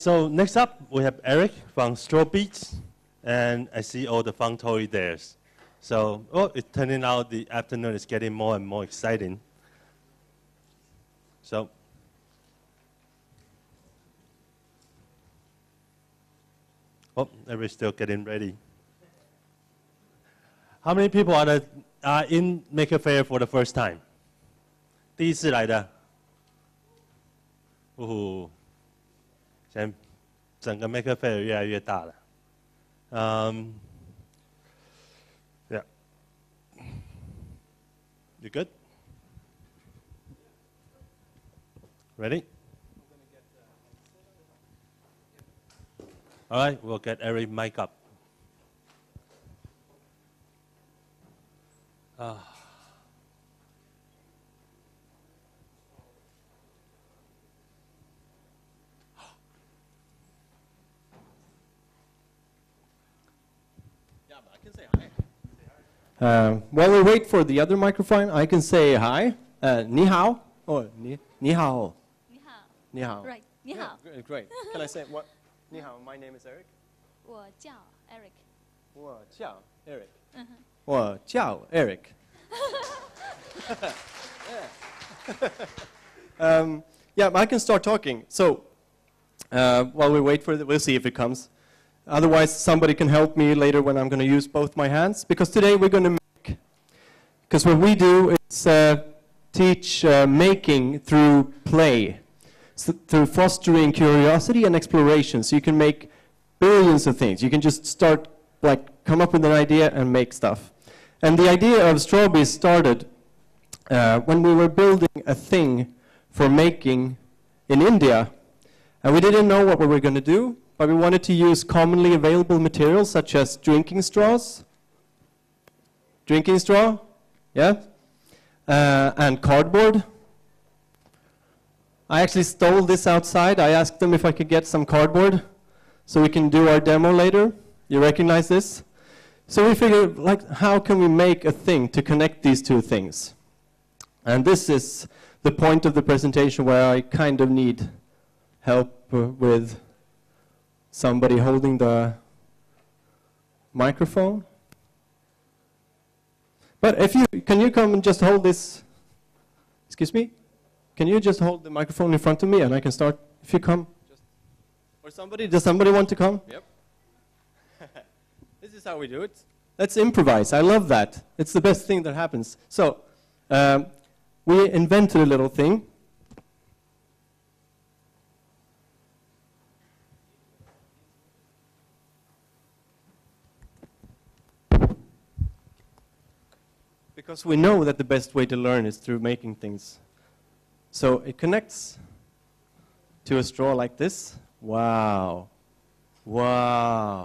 So next up, we have Erik from Strawbees, and I see all the fun toy there. So, it's turning out the afternoon is getting more and more exciting. So, everybody's still getting ready. How many people are in Maker Faire for the first time? 第一次来的。现在整个 Maker Faire 越来越大了。Yeah. You good? Ready? All right, we'll get Erik mic up. Yeah, but I can say hi. While we wait for the other microphone, I can say hi. Ni hao. Or ni hao. Ni hao. Ni hao. Right. Ni hao. Yeah, great. Can I say what? Ni hao. My name is Erik. 我叫 Erik. 我叫 Erik. 我叫 Erik. Yeah, I can start talking. So, while we wait for it, we'll see if it comes. Otherwise, somebody can help me later when I'm going to use both my hands. Because today we're going to make, because what we do is teach making through play, so through fostering curiosity and exploration. So you can make billions of things. You can just start, like, come up with an idea and make stuff. And the idea of Strawbees started when we were building a thing for making in India. And we didn't know what we were going to do, but we wanted to use commonly available materials such as drinking straws. Drinking straw, yeah? And cardboard. I actually stole this outside. I asked them if I could get some cardboard so we can do our demo later. You recognize this? So we figured, like, how can we make a thing to connect these two things? And this is the point of the presentation where I kind of need help with somebody holding the microphone. But if you, can you come and just hold this? Excuse me? Can you just hold the microphone in front of me and I can start, if you come? Or somebody, does somebody want to come? Yep. This is how we do it. Let's improvise. I love that. It's the best thing that happens. So, we invented a little thing. Because we know that the best way to learn is through making things. So it connects to a straw like this. Wow. Wow.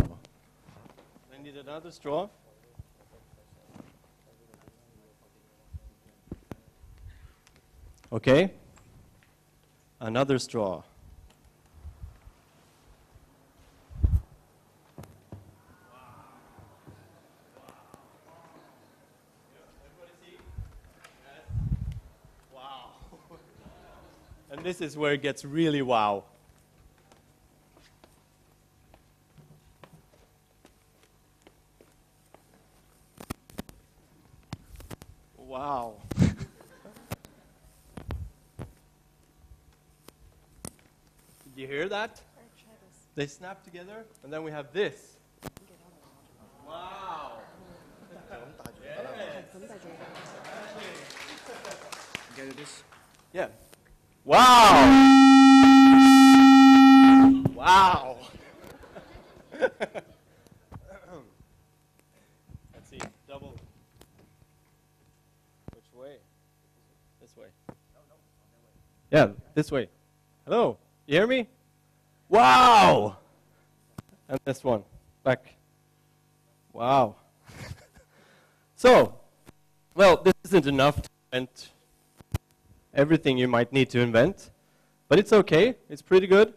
I need another straw. Okay. Another straw. And this is where it gets really wow. Wow. Did you hear that? They snap together, and then we have this. Wow. Yes. Yeah. Wow! Wow! Let's see, double. Which way? This way. Yeah, this way. Hello, you hear me? Wow! And this one, back. Wow. So, well, this isn't enough to invent everything you might need to invent, but it's okay, it's pretty good.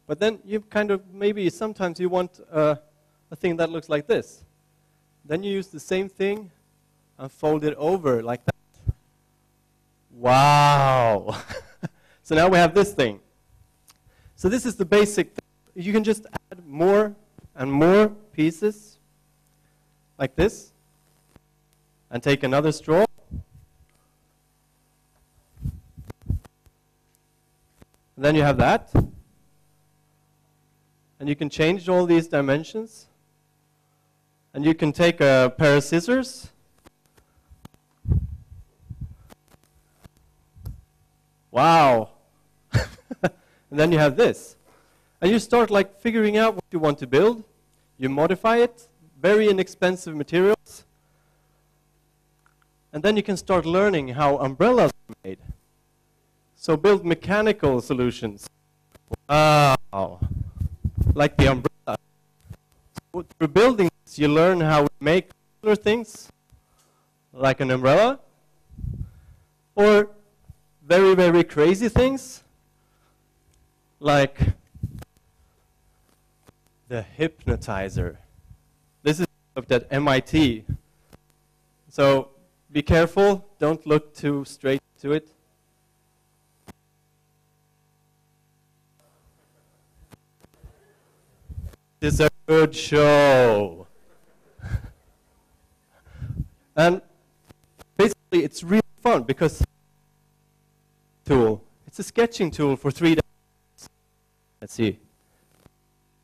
But then you kind of, maybe sometimes you want a thing that looks like this. Then you use the same thing and fold it over like that. Wow! So now we have this thing. So this is the basic thing. you can just add more and more pieces like this and take another straw. And then you have that. And you can change all these dimensions. And you can take a pair of scissors. Wow. And then you have this. And you start like figuring out what you want to build. You modify it, very inexpensive materials. And then you can start learning how umbrellas are made. So build mechanical solutions. Wow. Like the umbrella. So through building this, you learn how to make other things, like an umbrella, or very, very crazy things, like the hypnotizer. This is developed at MIT. So be careful, don't look too straight to it. This is a good show. And basically it's really fun because it's a sketching tool for 3 days. Let's see.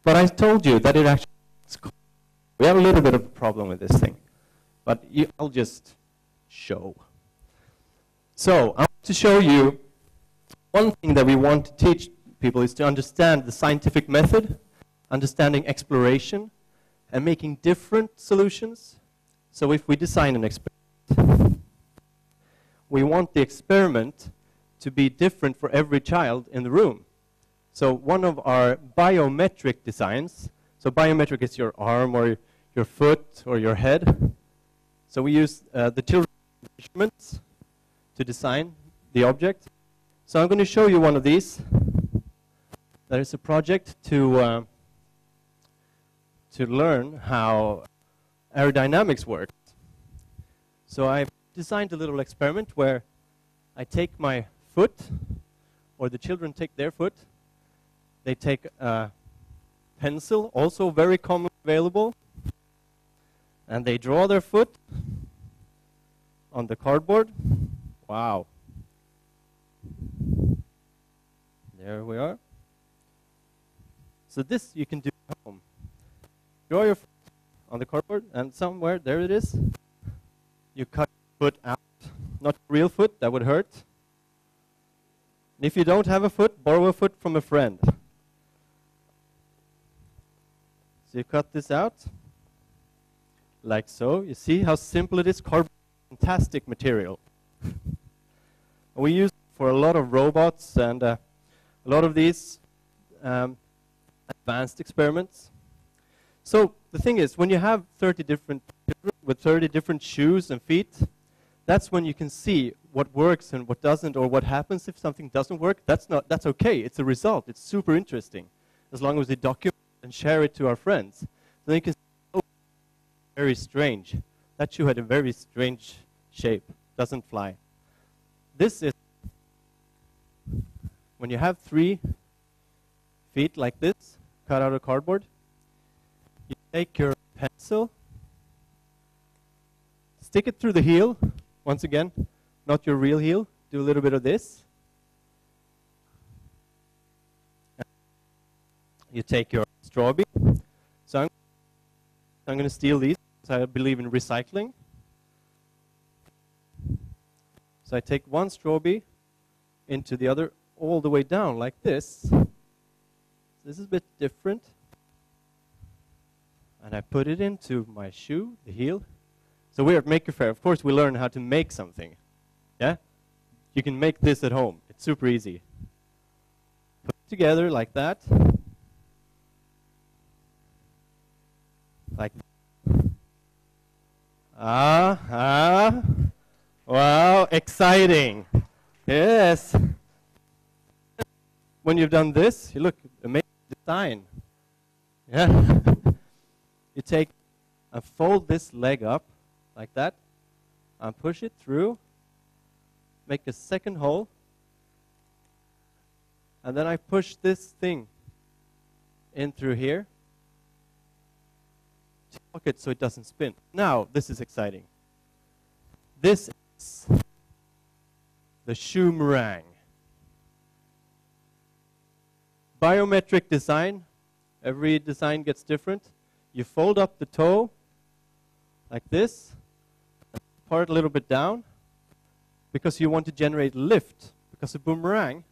But I told you that it actually, we have a little bit of a problem with this thing. But I'll just show. So I want to show you one thing that we want to teach people is to understand the scientific method, understanding exploration, and making different solutions. So if we design an experiment, we want the experiment to be different for every child in the room. So one of our biometric designs, so biometric is your arm or your foot or your head. So we use the children's measurements to design the object. So I'm going to show you one of these. That is a project to learn how aerodynamics works. So I designed a little experiment where I take my foot, or the children take their foot. They take a pencil, also very commonly available, and they draw their foot on the cardboard. Wow. There we are. So this you can do at home. Draw your foot on the cardboard, and somewhere, there it is. You cut your foot out. Not real foot, that would hurt. And if you don't have a foot, borrow a foot from a friend. So you cut this out, like so. You see how simple it is? Cardboard is a fantastic material. We use it for a lot of robots and a lot of these advanced experiments. So the thing is, when you have 30 different children with 30 different shoes and feet, that's when you can see what works and what doesn't, or what happens if something doesn't work. That's okay. It's a result. It's super interesting, as long as we document and share it to our friends. Then you can see, oh, very strange. That shoe had a very strange shape. Doesn't fly. This is when you have 3 feet like this, cut out of cardboard. You take your pencil, stick it through the heel. Once again, not your real heel. Do a little bit of this. You take your Strawbee. So I'm going to steal these, because I believe in recycling. So I take one Strawbee into the other, all the way down like this. This is a bit different. And I put it into my shoe, the heel. So we're at Maker Faire. Of course, we learn how to make something. Yeah? You can make this at home. It's super easy. Put it together like that. Like wow, exciting. Yes. When you've done this, you look, amazing design. Yeah. You take and fold this leg up like that, and push it through, make a second hole, and then I push this thing in through here to lock it so it doesn't spin. Now, this is exciting. This is the shoe meringue. Biometric design. Every design gets different. You fold up the toe like this, part a little bit down, because you want to generate lift, because the boomerang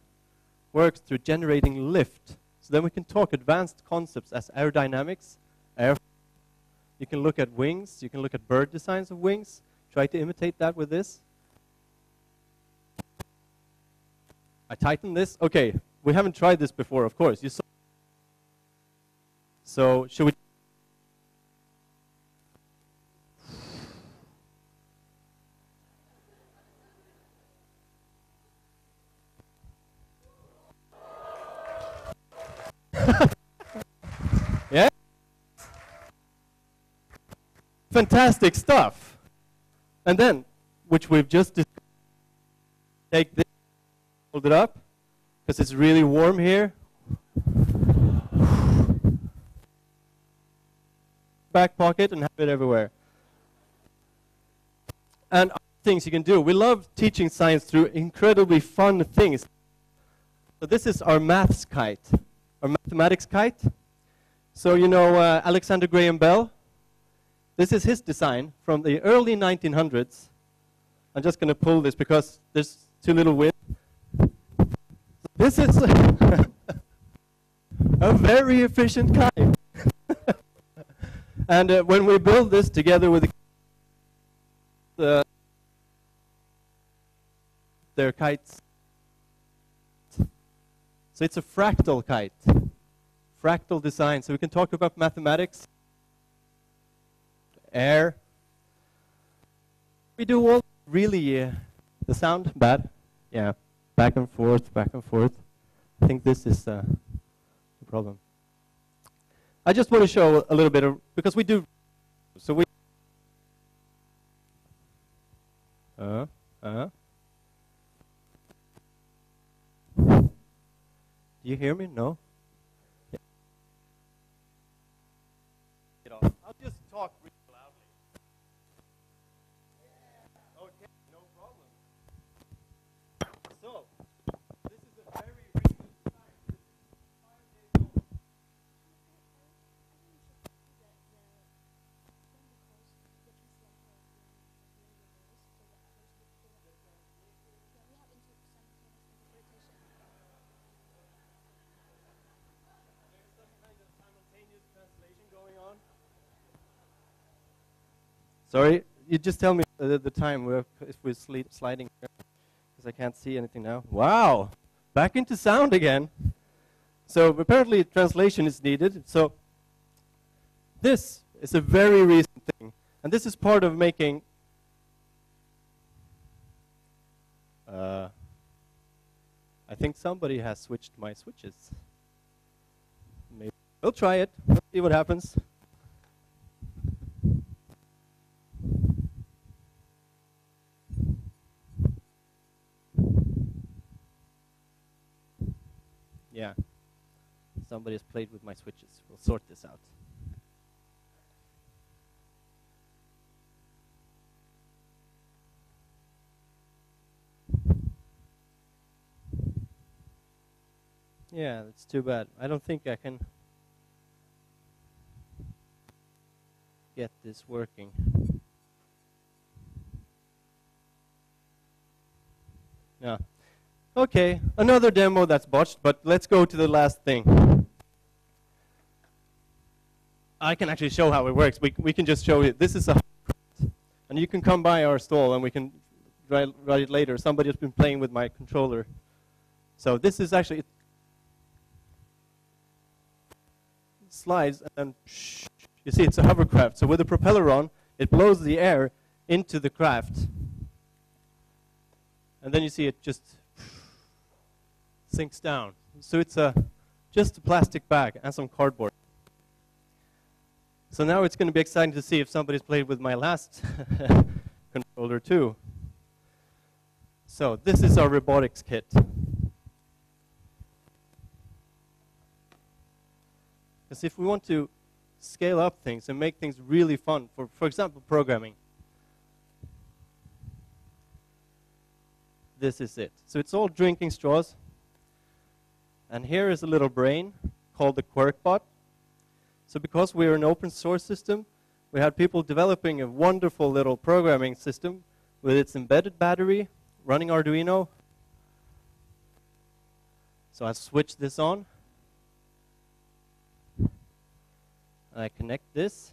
works through generating lift. So then we can talk advanced concepts as aerodynamics, air. You can look at wings, you can look at bird designs of wings, try to imitate that with this. I tighten this. Okay, we haven't tried this before, of course. You saw. So, should we? Yeah? Fantastic stuff. And then, which we've just take this, hold it up, because it's really warm here. Back pocket and have it everywhere. And other things you can do. We love teaching science through incredibly fun things. So this is our maths kite, our mathematics kite. So you know Alexander Graham Bell? This is his design from the early 1900s. I'm just going to pull this because there's too little wind. This is a very efficient kite. And when we build this together with their kites, so it's a fractal kite, fractal design. So we can talk about mathematics, air. We do all really, the sound bad? Yeah, back and forth, back and forth. I think this is the problem. I just want to show a little bit of, because we do, so we, do you hear me? No? Yeah. I'll just talk really loudly. Okay, no problem. So, this is a very recent design. This is 5 days old. Sorry, you just tell me the time if we're sliding here, because I can't see anything now. Wow, back into sound again. So apparently translation is needed. So this is a very recent thing, and this is part of making. I think somebody has switched my switches. Maybe we'll try it. We'll see what happens. Yeah, somebody has played with my switches. We'll sort this out. Yeah, that's too bad. I don't think I can get this working. No. Okay, another demo that's botched, but let's go to the last thing. I can actually show how it works. We can just show it. This is a hovercraft, and you can come by our stall and we can write it later. Somebody has been playing with my controller. So this is actually, it slides and then you see it's a hovercraft. So with the propeller on, it blows the air into the craft. And then you see it just sinks down. So it's just a plastic bag and some cardboard. So now it's going to be exciting to see if somebody's played with my last controller too. So this is our robotics kit. Because if we want to scale up things and make things really fun, for example, programming, this is it. So it's all drinking straws. And here is a little brain called the QuirkBot. So because we're an open source system, we had people developing a wonderful little programming system with its embedded battery running Arduino. So I switch this on. I connect this.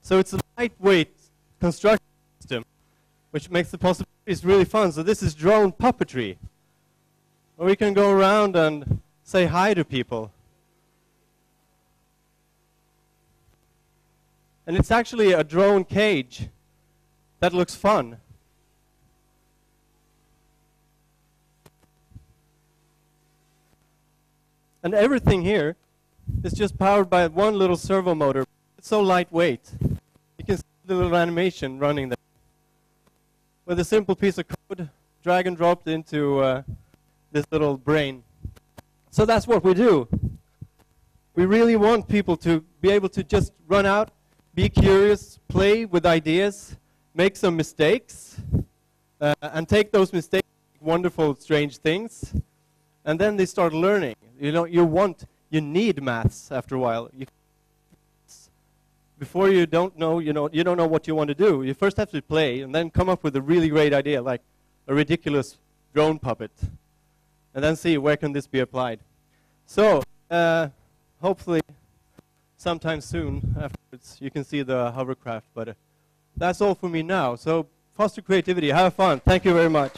So it's a lightweight construction system, which makes the possibilities really fun. So this is drone puppetry, where we can go around and say hi to people. And it's actually a drone cage that looks fun. And everything here is just powered by one little servo motor. It's so lightweight. You can see the little animation running there. With a simple piece of code, drag and dropped into this little brain. So that's what we do. We really want people to be able to just run out, be curious, play with ideas, make some mistakes, and take those mistakes, wonderful, strange things, and then they start learning. You know, you need maths after a while. Before you don't know what you want to do. You first have to play and then come up with a really great idea, like a ridiculous drone puppet, and then see where can this be applied. So hopefully sometime soon afterwards you can see the hovercraft, but that's all for me now. So foster creativity, have fun. Thank you very much.